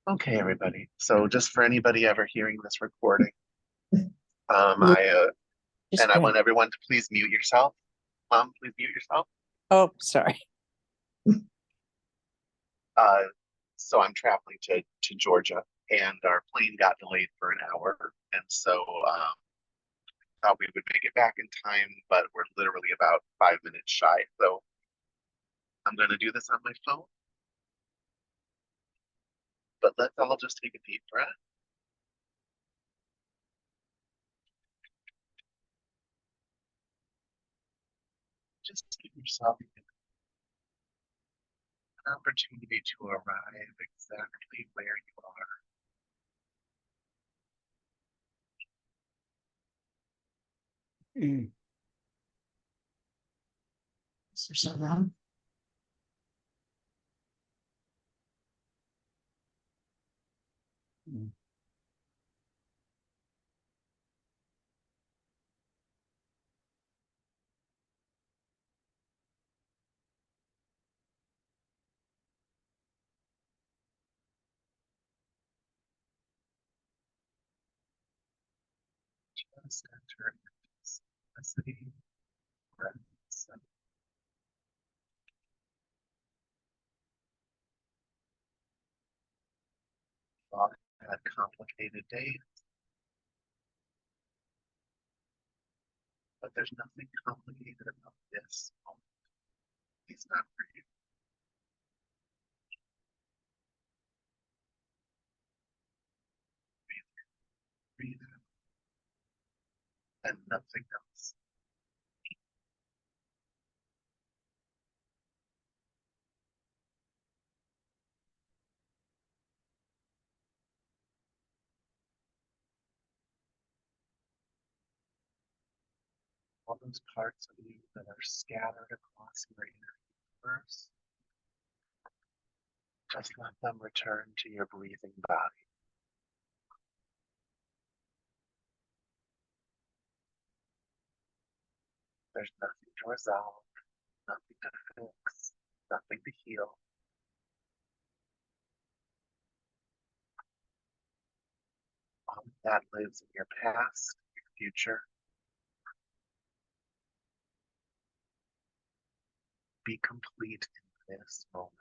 Okay, everybody. So just for anybody ever hearing this recording, Yeah, and just I go ahead. want everyone to please mute yourself. Please mute yourself. Oh, sorry. Uh, so I'm traveling to Georgia, and our plane got delayed for an hour, and so thought we would make it back in time, but we're literally about 5 minutes shy. So I'm going to do this on my phone, but let's all just take a deep breath. Just give yourself an opportunity to arrive exactly where you are. Mm. Is there something wrong? Mm. Just enter simplicity, presence, and thought had complicated days, but there's nothing complicated about this moment. He's not for you. Breathe and nothing else. All those parts of you that are scattered across your inner universe, just let them return to your breathing body. There's nothing to resolve, nothing to fix, nothing to heal. All of that lives in your past, your future. Be complete in this moment.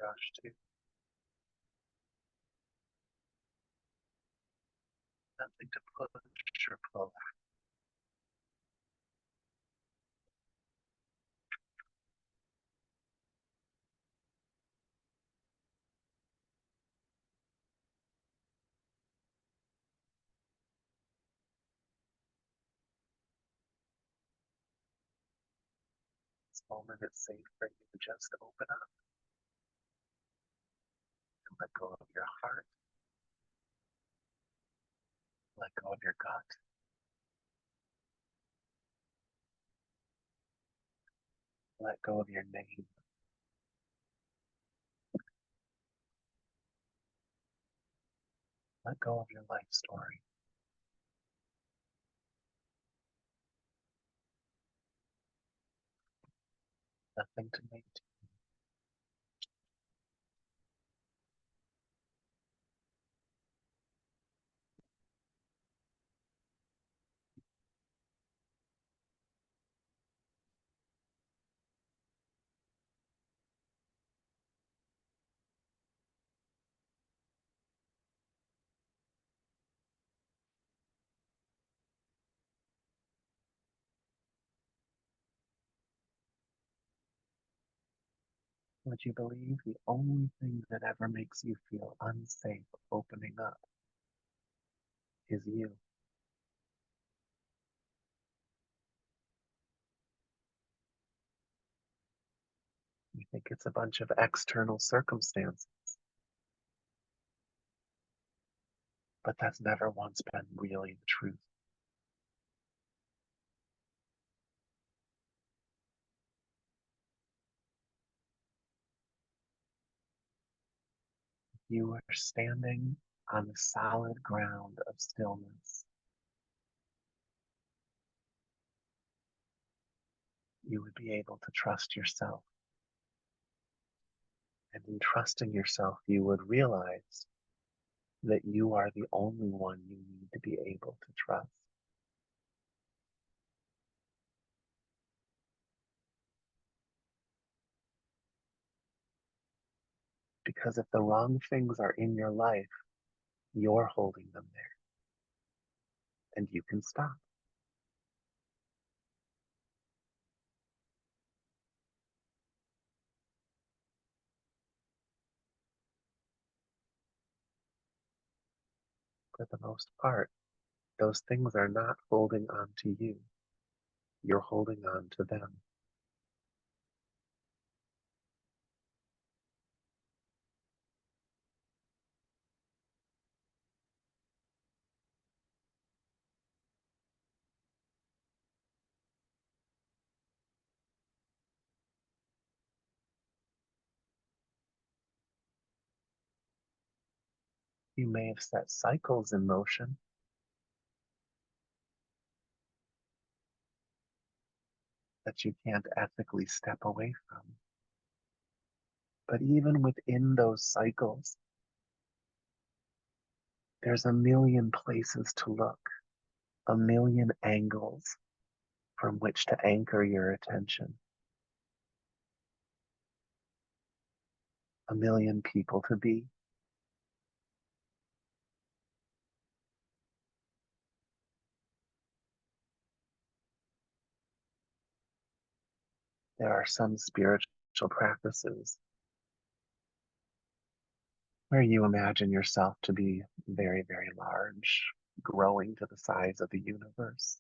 Rush to nothing to push or pull. This moment is safe for you to just open up and let go of your heart, let go of your gut, let go of your name, let go of your life story. Nothing to maintain. Would you believe the only thing that ever makes you feel unsafe opening up is you? think it's a bunch of external circumstances. But that's never once been really the truth. You are standing on the solid ground of stillness. You would be able to trust yourself. And in trusting yourself, you would realize that you are the only one you need to be able to trust. Because if the wrong things are in your life, you're holding them there. And you can stop. For the most part, those things are not holding on to you. You're holding on to them. You may have set cycles in motion that you can't ethically step away from. But even within those cycles, there's a million places to look, a million angles from which to anchor your attention, a million people to be. There are some spiritual practices where you imagine yourself to be very, very large, growing to the size of the universe.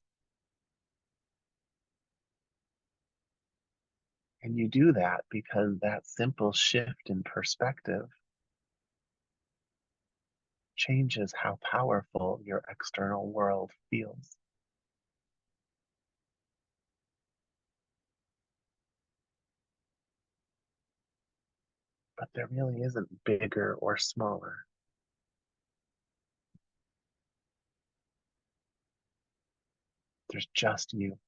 And you do that because that simple shift in perspective changes how powerful your external world feels. But there really isn't bigger or smaller. There's just you.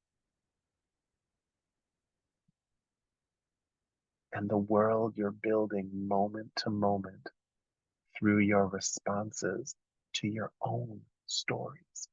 And the world you're building moment to moment through your responses to your own stories.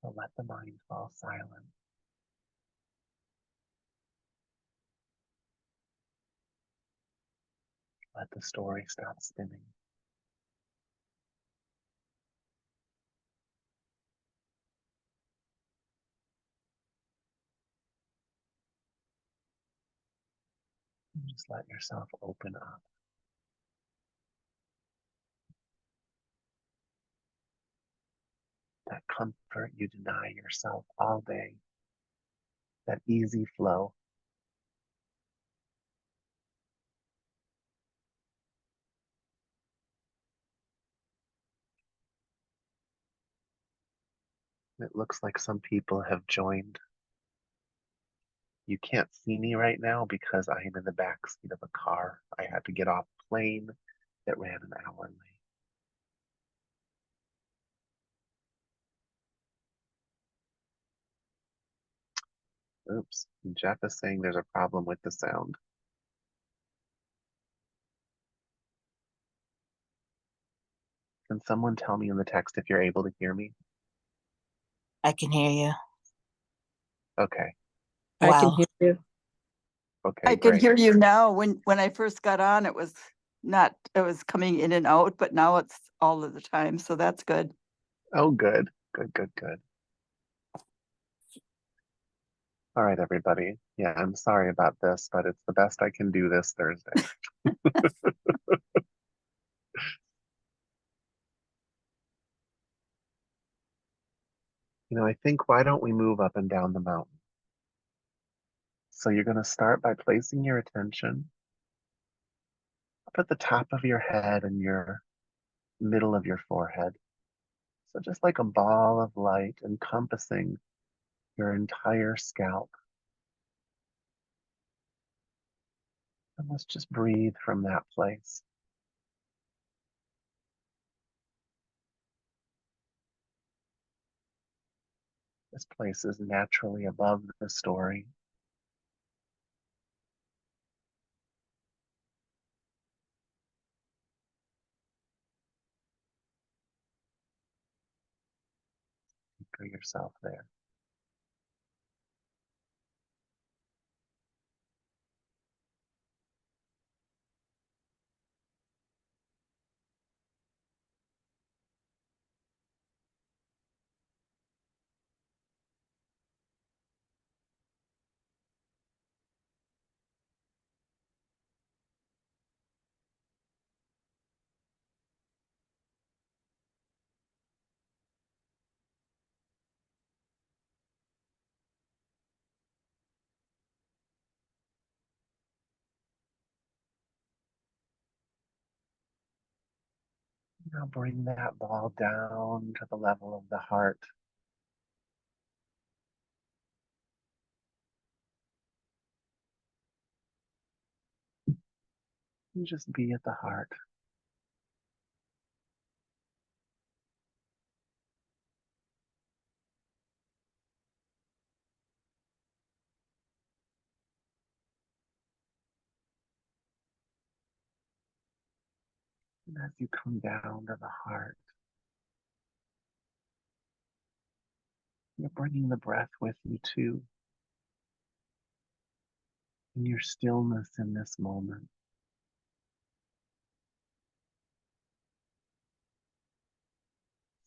So let the mind fall silent. Let the story stop spinning. And just let yourself open up. That comfort you deny yourself all day. That easy flow. It looks like some people have joined. You can't see me right now because I am in the back seat of a car. I had to get off a plane that ran an hour late. Oops, Jeff is saying there's a problem with the sound. Can someone tell me in the text if you're able to hear me? I can hear you. Okay, I can Wow. hear you. okay, I can great. hear you now. When I first got on, it was coming in and out, but now it's all of the time. So that's good. Oh, good. Good, good, good. All right, everybody. Yeah, I'm sorry about this, but it's the best I can do this Thursday. I think why don't we move up and down the mountain? So you're going to start by placing your attention up at the top of your head and your middle of your forehead. So just like a ball of light encompassing your entire scalp. And let's just breathe from that place. This place is naturally above the story. Anchor yourself there. Now bring that ball down to the level of the heart. And just be at the heart. And as you come down to the heart, you're bringing the breath with you too. In your stillness in this moment.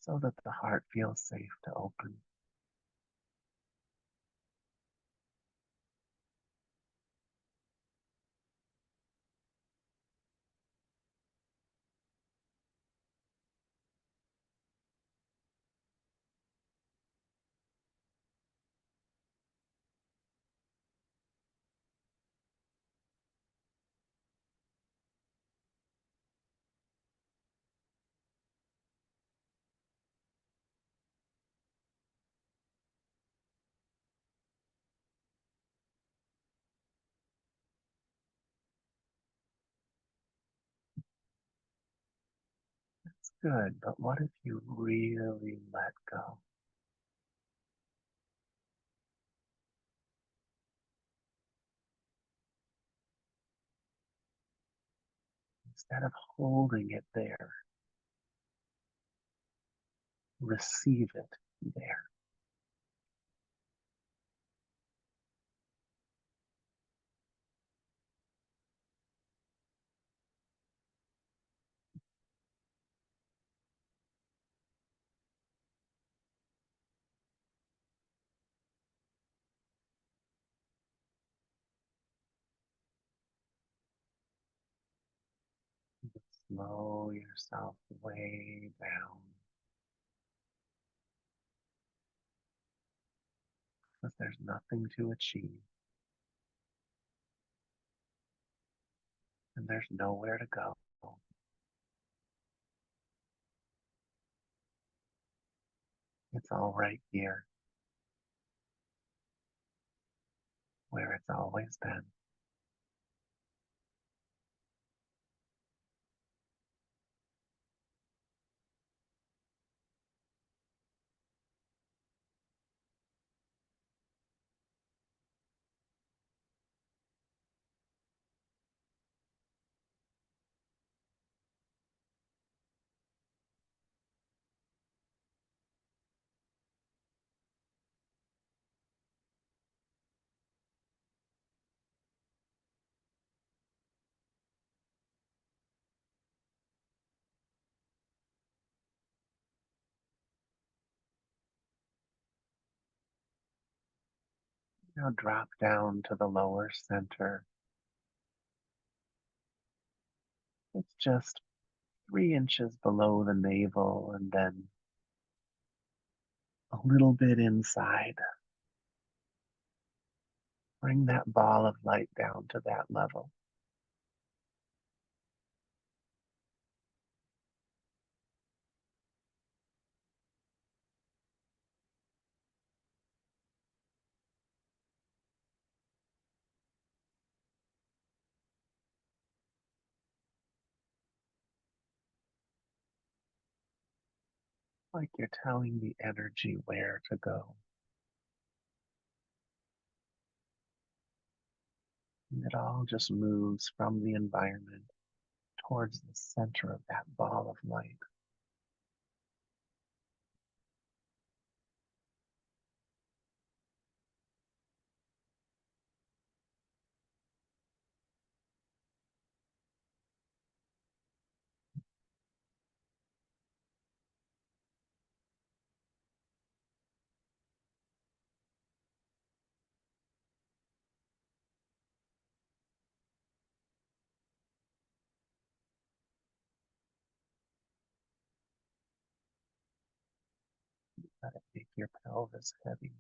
So that the heart feels safe to open. It's good, but what if you really let go? Instead of holding it there, receive it there. Slow yourself way down. Because there's nothing to achieve. And there's nowhere to go. It's all right here, where it's always been. Now drop down to the lower center. It's just 3 inches below the navel and then a little bit inside. Bring that ball of light down to that level. Like you're telling the energy where to go. And it all just moves from the environment towards the center of that ball of light. Let it make your pelvis heavy.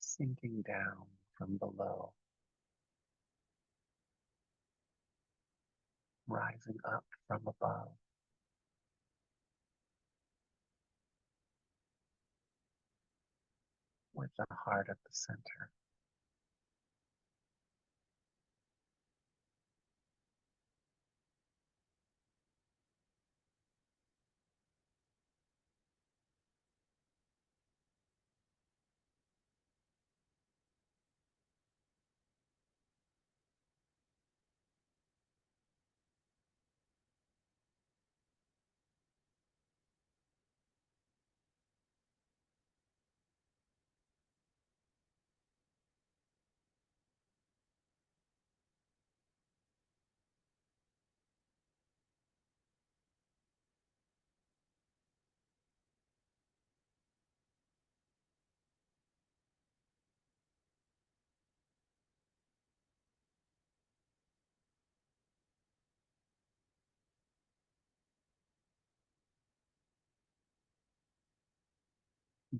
Sinking down from below, rising up from above. With the heart at the center.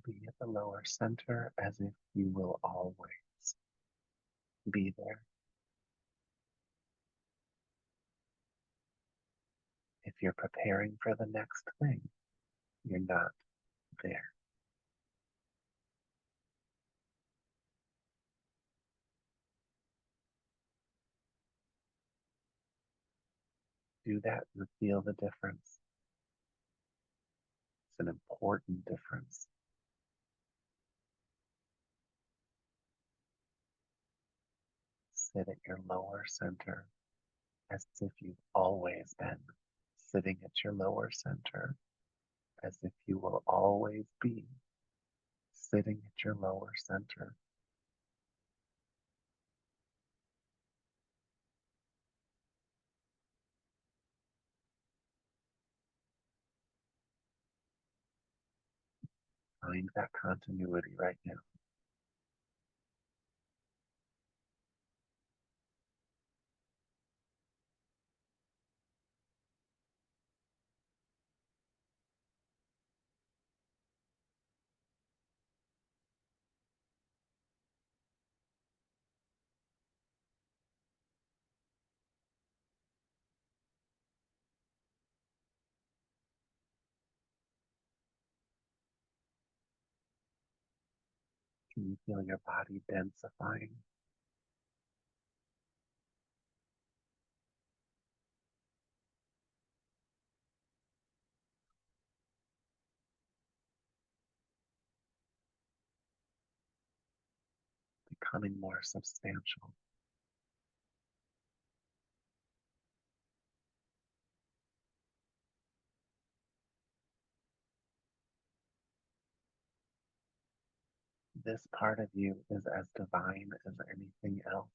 Be at the lower center as if you will always be there. If you're preparing for the next thing, you're not there. Do that and feel the difference. It's an important difference. Sit at your lower center as if you've always been sitting at your lower center, as if you will always be sitting at your lower center. Find that continuity right now. Can you feel your body densifying? Becoming more substantial. This part of you is as divine as anything else.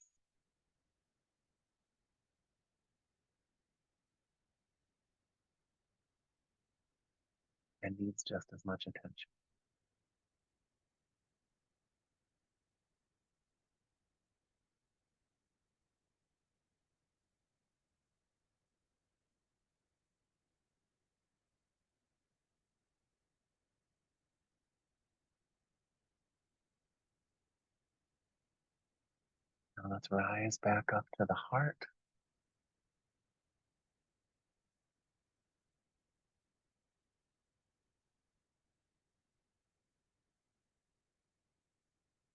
and needs just as much attention. Now let's rise back up to the heart.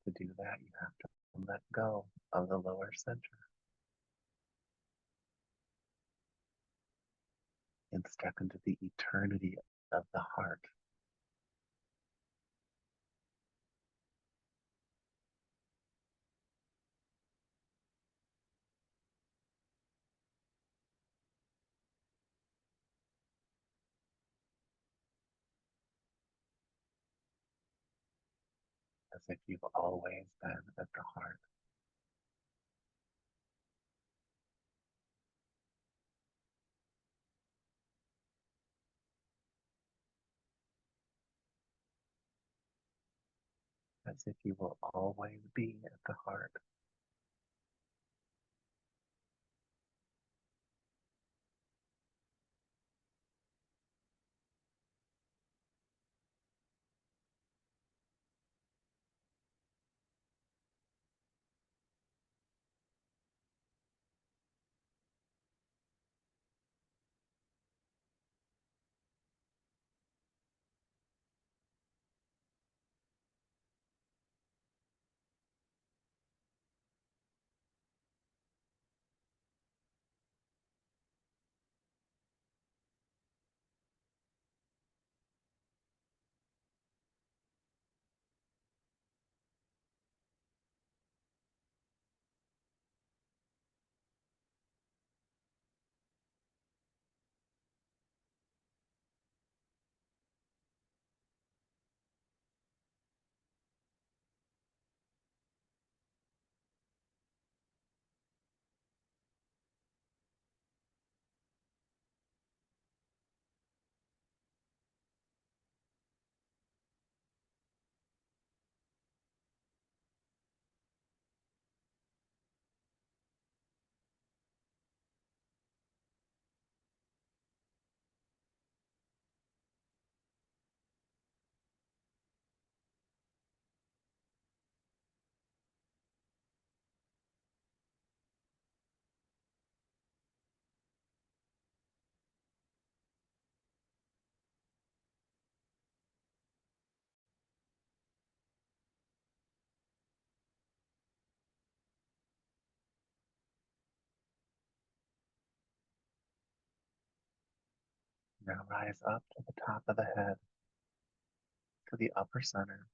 To do that, you have to let go of the lower center and step into the eternity of the heart. As if you've always been at the heart. As if you will always be at the heart. Now rise up to the top of the head, to the upper center.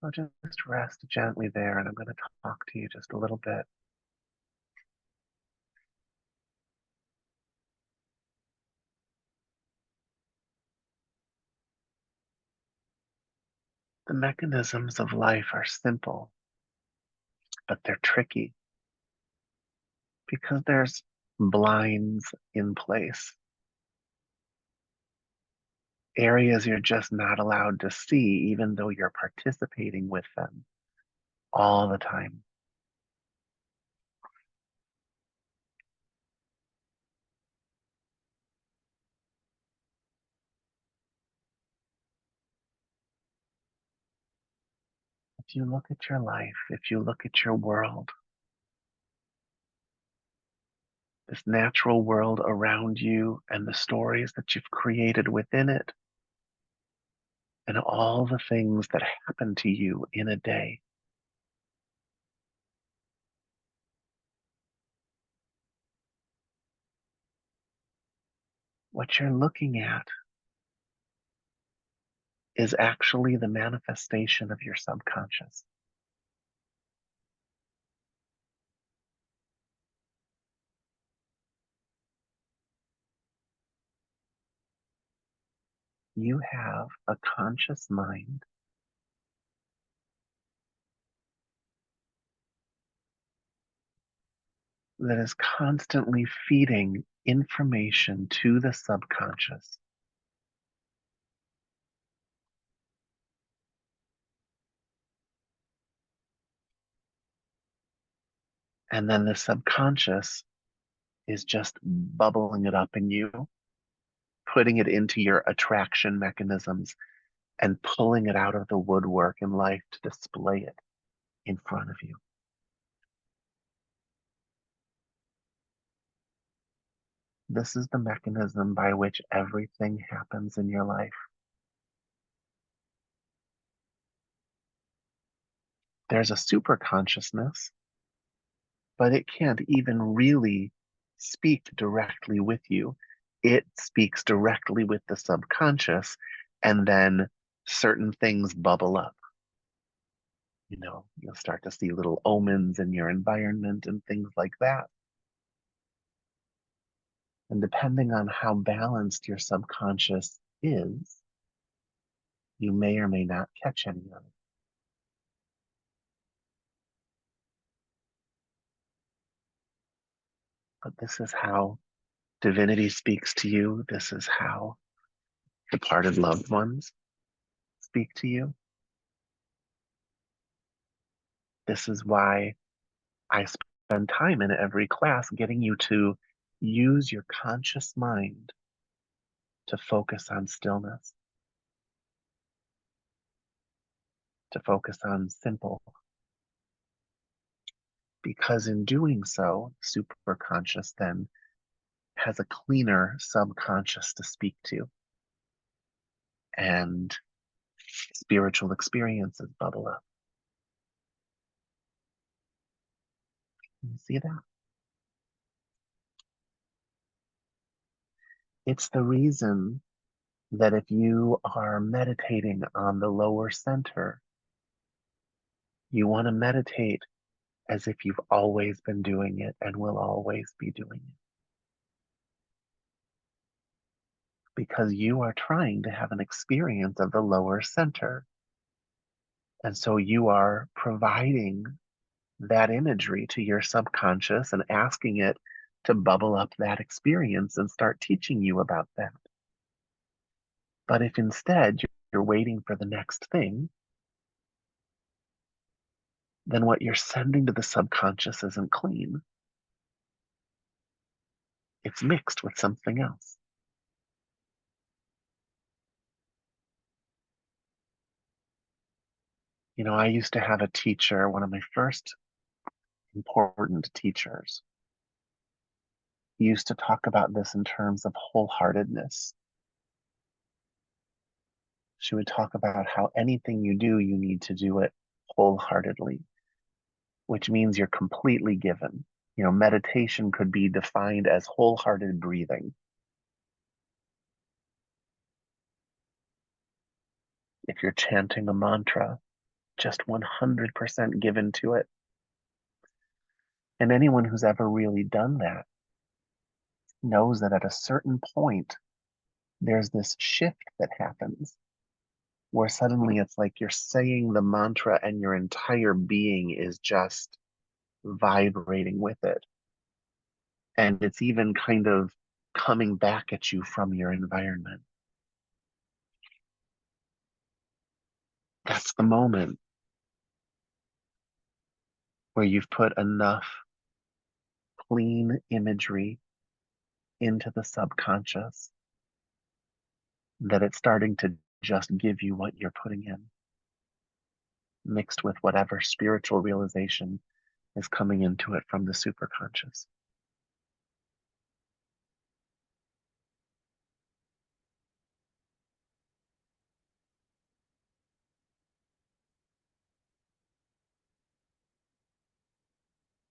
So just rest gently there, and I'm going to talk to you just a little bit. The mechanisms of life are simple, but they're tricky because there's blinds in place, areas you're just not allowed to see, even though you're participating with them all the time. If you look at your life, if you look at your world, this natural world around you and the stories that you've created within it, and all the things that happen to you in a day, what you're looking at is actually the manifestation of your subconscious. You have a conscious mind that is constantly feeding information to the subconscious. And then the subconscious is just bubbling it up in you, putting it into your attraction mechanisms, and pulling it out of the woodwork in life to display it in front of you. This is the mechanism by which everything happens in your life. There's a super consciousness, but it can't even really speak directly with you. It speaks directly with the subconscious, and then certain things bubble up. You'll start to see little omens in your environment and things like that. And depending on how balanced your subconscious is, you may or may not catch any of it. But this is how divinity speaks to you. This is how departed loved ones speak to you. This is why I spend time in every class getting you to use your conscious mind to focus on stillness, to focus on simple. Because in doing so, superconscious then has a cleaner subconscious to speak to, and spiritual experiences bubble up. You see that? It's the reason that if you are meditating on the lower center, you want to meditate as if you've always been doing it and will always be doing it. Because you are trying to have an experience of the lower center. And so you are providing that imagery to your subconscious and asking it to bubble up that experience and start teaching you about that. But if instead you're waiting for the next thing, then what you're sending to the subconscious isn't clean. It's mixed with something else. I used to have a teacher, one of my first important teachers. He used to talk about this in terms of wholeheartedness. She would talk about how anything you do, you need to do it wholeheartedly, which means you're completely given. Meditation could be defined as wholehearted breathing. If you're chanting a mantra, just 100% given to it. And anyone who's ever really done that knows that at a certain point, there's this shift that happens where suddenly it's like you're saying the mantra and your entire being is just vibrating with it. And it's even kind of coming back at you from your environment. That's the moment where you've put enough clean imagery into the subconscious that it's starting to just give you what you're putting in, mixed with whatever spiritual realization is coming into it from the superconscious.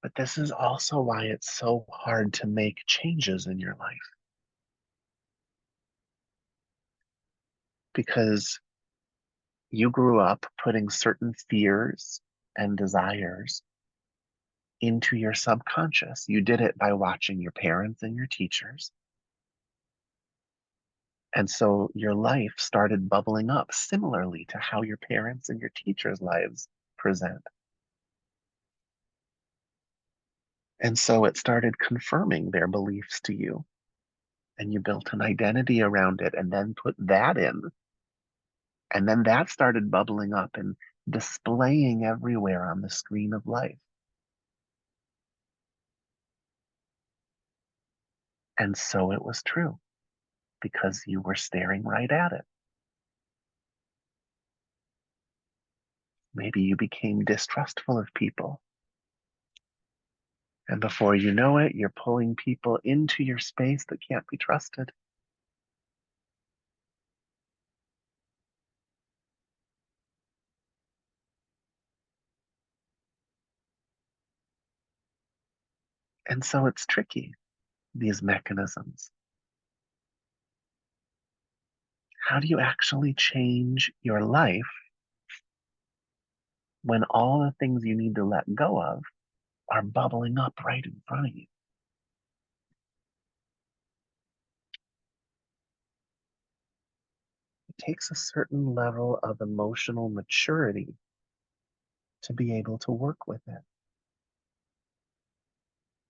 But this is also why it's so hard to make changes in your life. Because you grew up putting certain fears and desires into your subconscious. You did it by watching your parents and your teachers. And so your life started bubbling up similarly to how your parents and your teachers' lives present. And so it started confirming their beliefs to you. And you built an identity around it and then put that in. And then that started bubbling up and displaying everywhere on the screen of life. And so it was true because you were staring right at it. Maybe you became distrustful of people. And before you know it, you're pulling people into your space that can't be trusted. And so it's tricky, these mechanisms. How do you actually change your life when all the things you need to let go of are bubbling up right in front of you? It takes a certain level of emotional maturity to be able to work with it.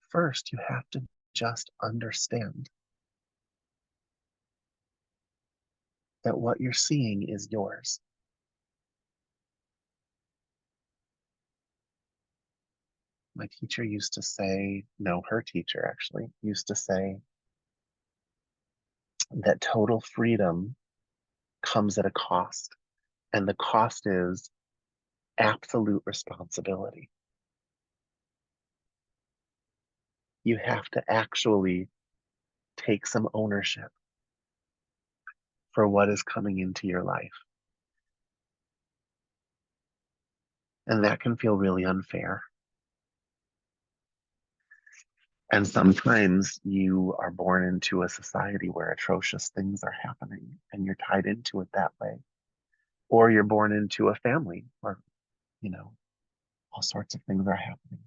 First, you have to just understand that what you're seeing is yours. My teacher used to say, no, her teacher actually used to say that total freedom comes at a cost, and the cost is absolute responsibility. You have to actually take some ownership for what is coming into your life. And that can feel really unfair. And sometimes you are born into a society where atrocious things are happening and you're tied into it that way. Or you're born into a family where, all sorts of things are happening.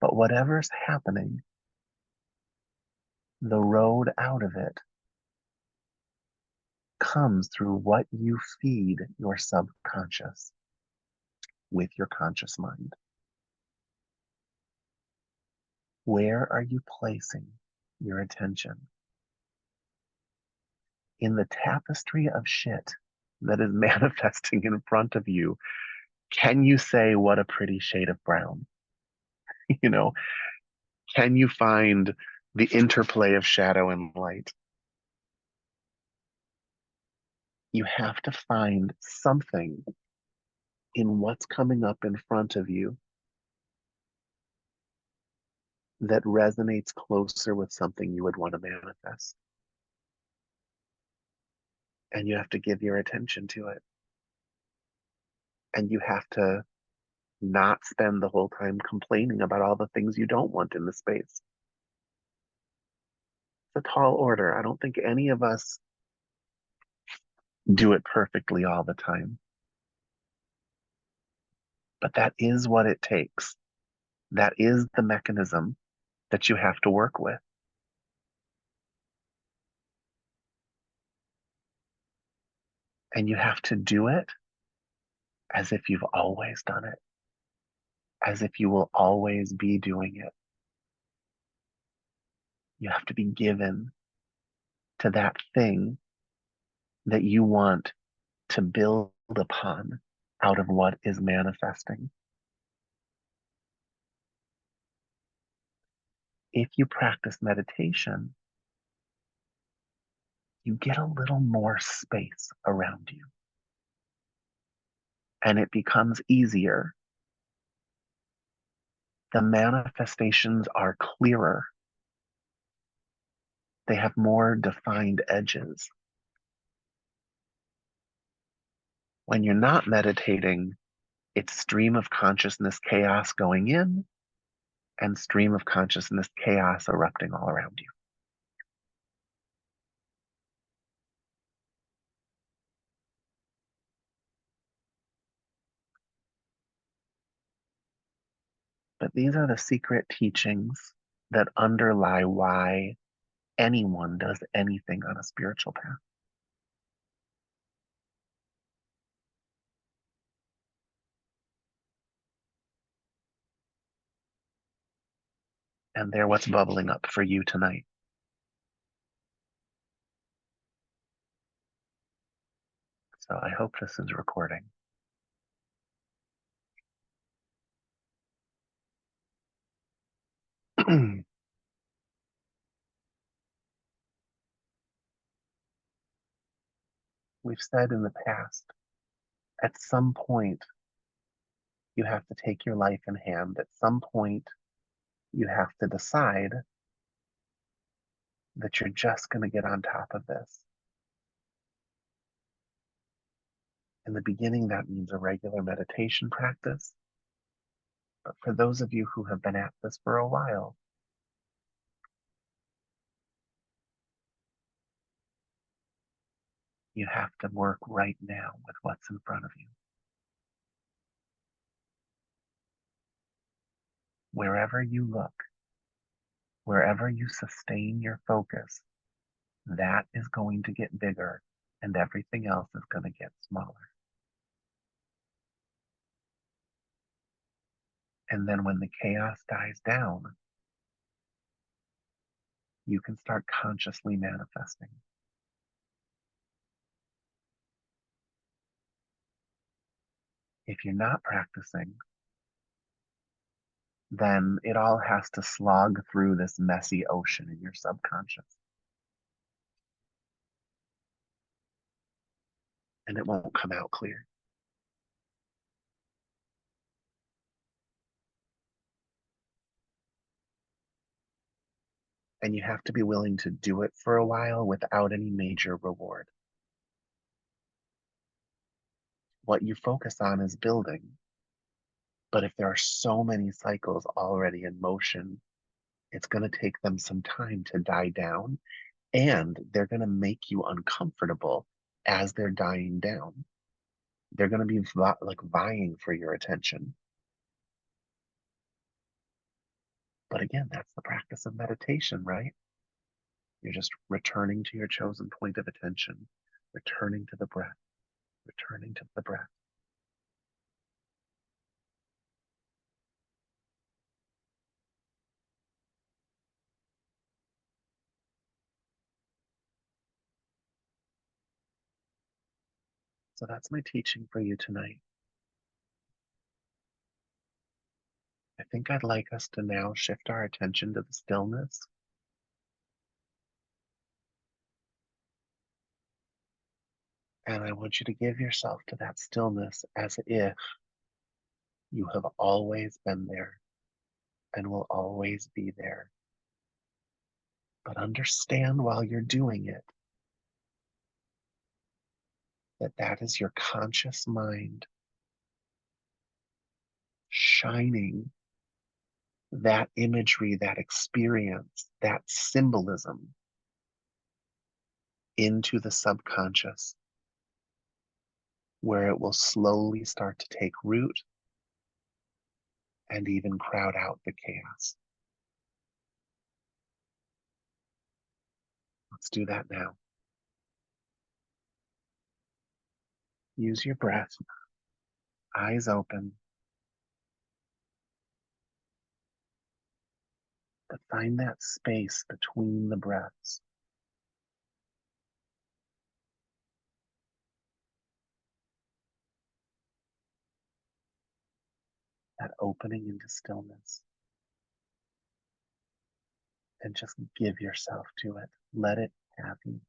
But whatever's happening, the road out of it comes through what you feed your subconscious with your conscious mind. Where are you placing your attention? In the tapestry of shit that is manifesting in front of you, can you say, what a pretty shade of brown? You know, can you find the interplay of shadow and light? You have to find something in what's coming up in front of you that resonates closer with something you would want to manifest. And you have to give your attention to it. And you have to not spend the whole time complaining about all the things you don't want in the space. It's a tall order. I don't think any of us do it perfectly all the time. But that is what it takes. That is the mechanism that you have to work with. And you have to do it as if you've always done it, as if you will always be doing it. You have to be given to that thing that you want to build upon out of what is manifesting. If you practice meditation, you get a little more space around you. And it becomes easier. The manifestations are clearer. They have more defined edges. When you're not meditating, it's stream of consciousness chaos going in and stream of consciousness chaos erupting all around you. But these are the secret teachings that underlie why anyone does anything on a spiritual path. And they're what's bubbling up for you tonight. So I hope this is recording. We've said in the past, at some point, you have to take your life in hand. At some point, you have to decide that you're just going to get on top of this. In the beginning, that means a regular meditation practice. But for those of you who have been at this for a while, you have to work right now with what's in front of you. Wherever you look, wherever you sustain your focus, that is going to get bigger and everything else is going to get smaller. And then when the chaos dies down, you can start consciously manifesting. If you're not practicing, then it all has to slog through this messy ocean in your subconscious. And it won't come out clear. And you have to be willing to do it for a while without any major reward. What you focus on is building. But if there are so many cycles already in motion, it's going to take them some time to die down, and they're going to make you uncomfortable as they're dying down. They're going to be like vying for your attention. But again, that's the practice of meditation, right? You're just returning to your chosen point of attention, returning to the breath, returning to the breath. So that's my teaching for you tonight. I think I'd like us to now shift our attention to the stillness. And I want you to give yourself to that stillness as if you have always been there and will always be there. But understand while you're doing it that that is your conscious mind shining that imagery, that experience, that symbolism into the subconscious. where it will slowly start to take root and even crowd out the chaos. Let's do that now. Use your breath, eyes open, but find that space between the breaths. That opening into stillness. And just give yourself to it. Let it have you.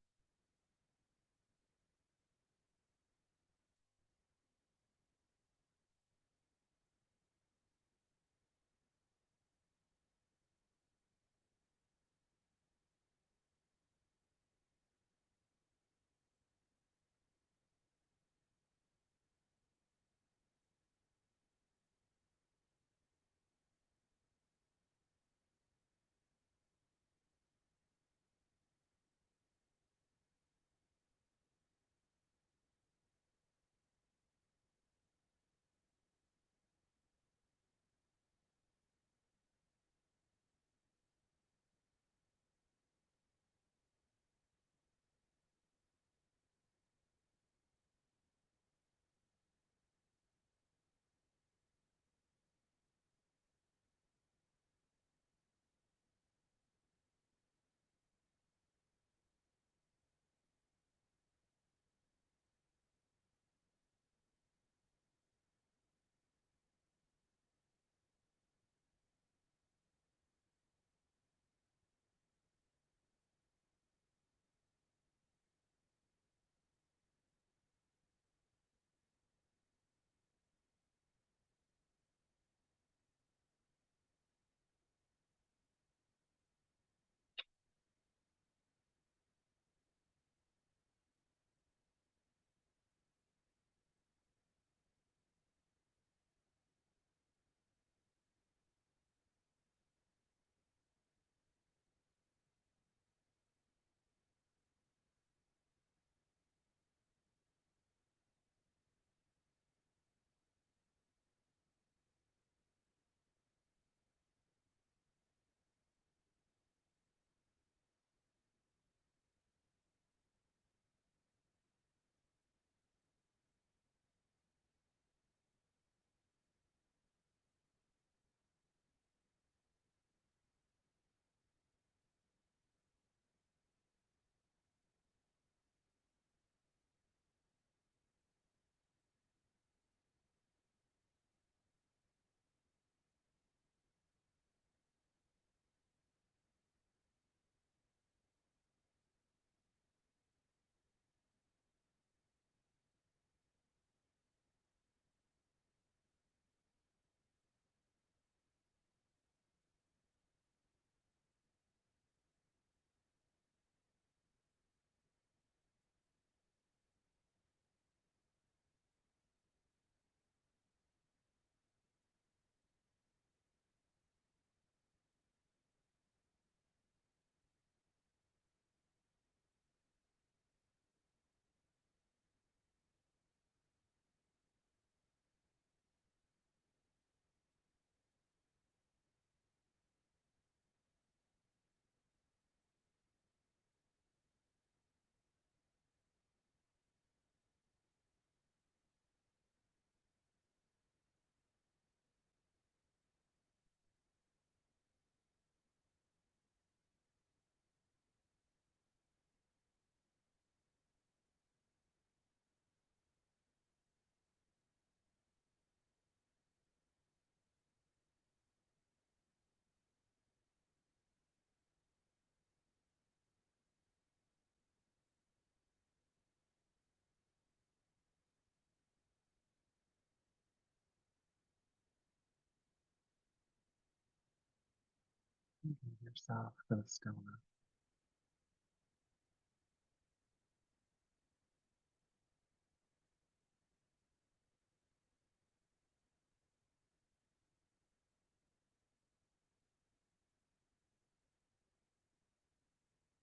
Give yourself to the stillness.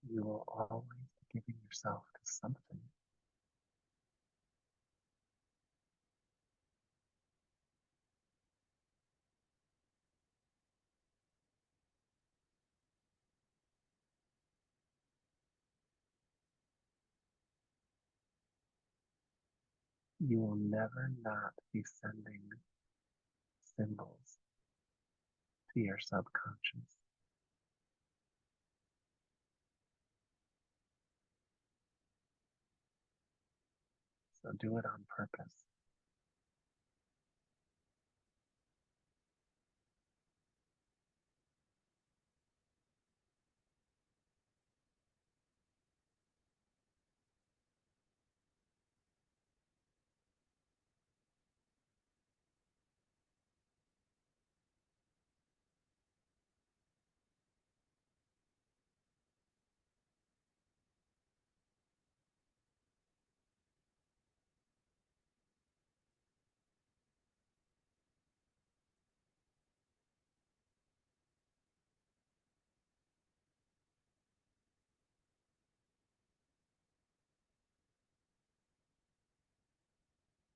You will always be giving yourself to something. You will never not be sending symbols to your subconscious. So do it on purpose.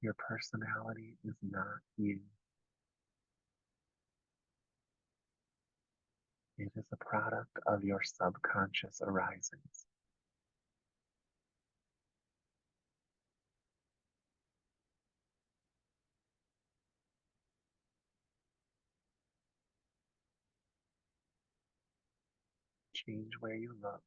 Your personality is not you. It is a product of your subconscious arisings. Change where you look,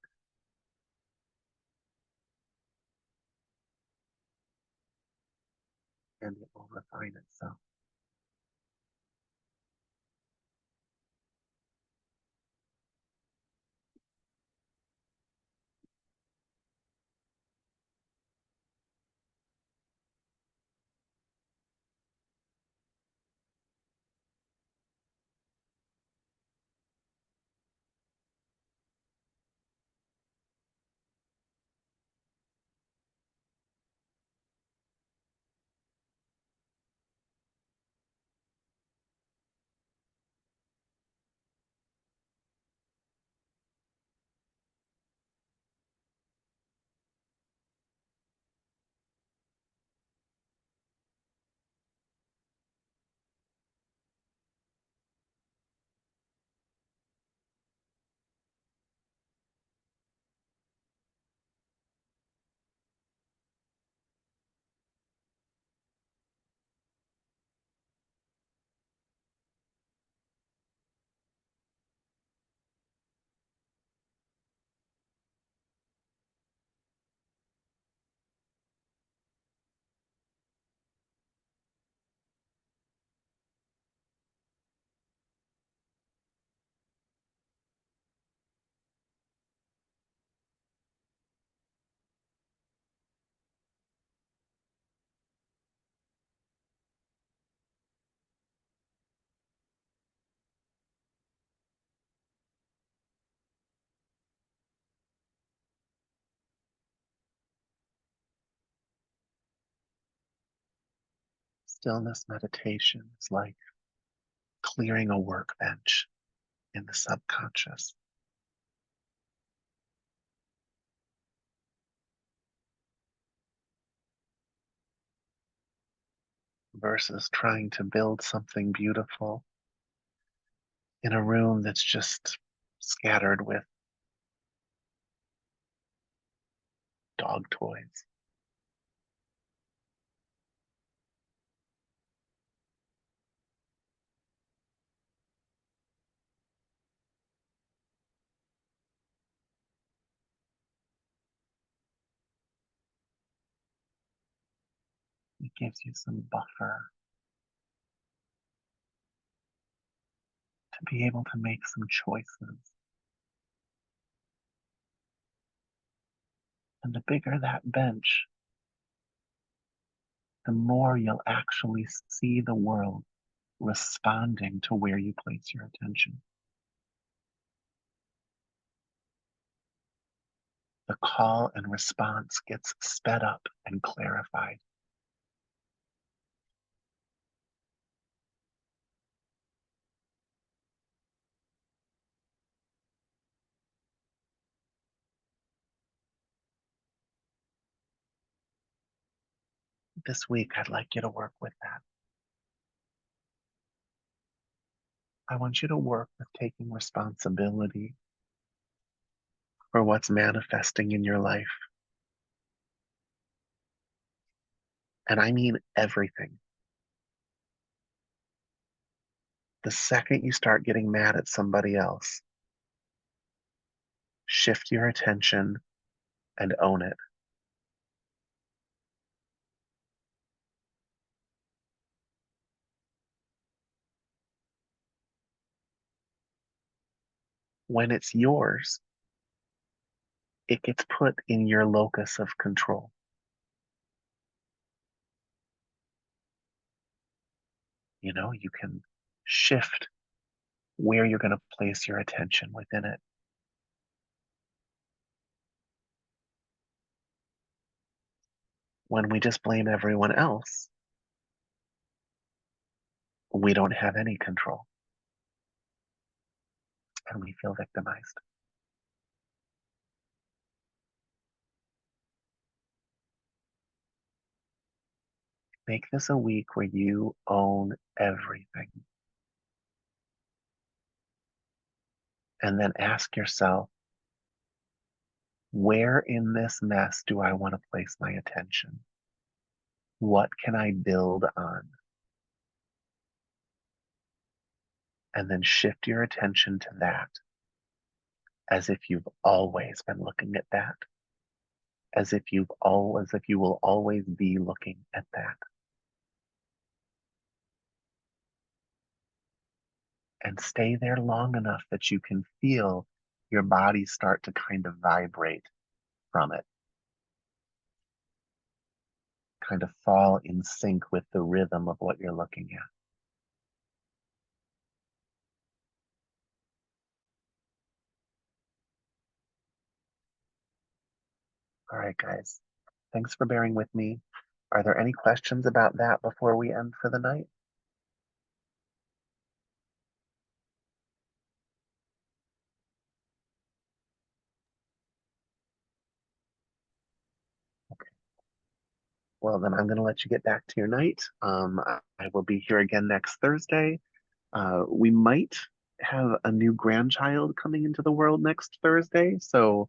and it will refine itself. Stillness meditation is like clearing a workbench in the subconscious. Versus trying to build something beautiful in a room that's just scattered with dog toys. It gives you some buffer to be able to make some choices. And the bigger that bench, the more you'll actually see the world responding to where you place your attention. The call and response gets sped up and clarified. This week, I'd like you to work with that. I want you to work with taking responsibility for what's manifesting in your life. And I mean everything. The second you start getting mad at somebody else, shift your attention and own it. When it's yours, it gets put in your locus of control. You know, you can shift where you're going to place your attention within it. When we just blame everyone else, we don't have any control and we feel victimized. Make this a week where you own everything. And then ask yourself, where in this mess do I want to place my attention? What can I build on? And then shift your attention to that as if you've always been looking at that. As if you will always be looking at that. And stay there long enough that you can feel your body start to kind of vibrate from it. Kind of fall in sync with the rhythm of what you're looking at. All right, guys. Thanks for bearing with me. Are there any questions about that before we end for the night? Okay. Well, then I'm going to let you get back to your night. I will be here again next Thursday. We might have a new grandchild coming into the world next Thursday, so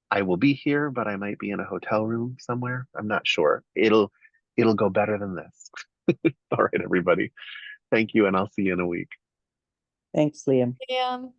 I will be here, but I might be in a hotel room somewhere. I'm not sure. It'll go better than this. All right, everybody. Thank you, and I'll see you in a week. Thanks, Liam. Liam.